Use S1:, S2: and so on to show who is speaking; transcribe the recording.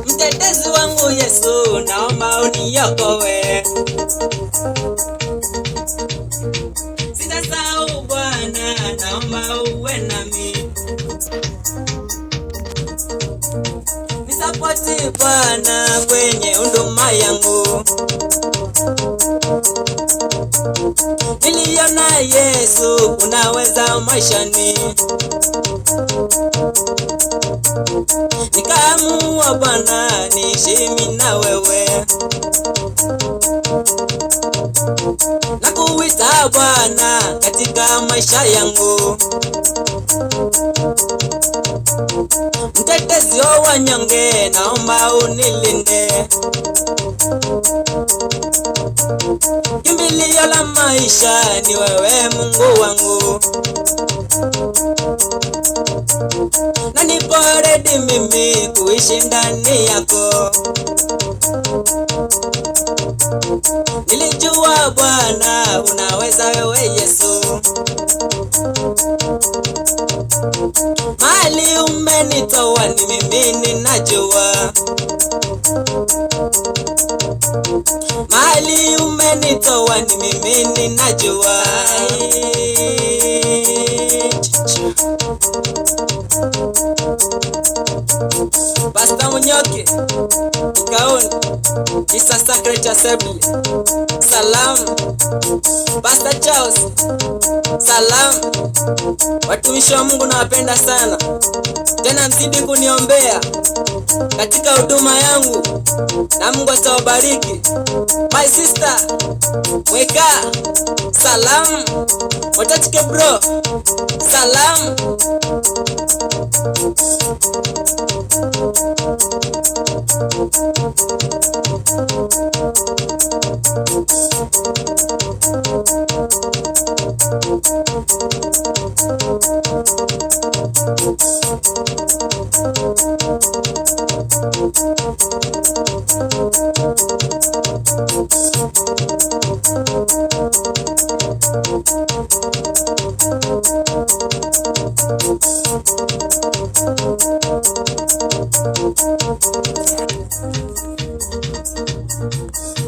S1: Mtetezi wangu Yesu, naomba uniokoe. Sitasahau Bwana, naomba uwe nami. Nisapoti Bwana kwenye huduma yangu. Niliona Yesu unaweza maishani. Nikaamua Bwana niishi mimi na wewe. Nakuita Bwana katika maisha yangu. Mtetezi wa wanyonge, naomba unilinde. Kimbilio la maisha ni wewe Mungu wangu. Na nipo ready mimi kuishi ndani yako. Nilijua Bwana unaweza wewe Yesu. Mahali umenitoa ni mimi ninajua. Mahali umenitoa ni mimi ninajua. Pastor Munyoke, Kaoni, Isa Sacred Assembly. Salam. Pastor Charles, salam. Watumishi wa Mungu nawapenda sana. Tena mzidi kuniombea katika huduma yangu na Mungu atawabariki. My sister Mweka, salam. Watatike bro, salam.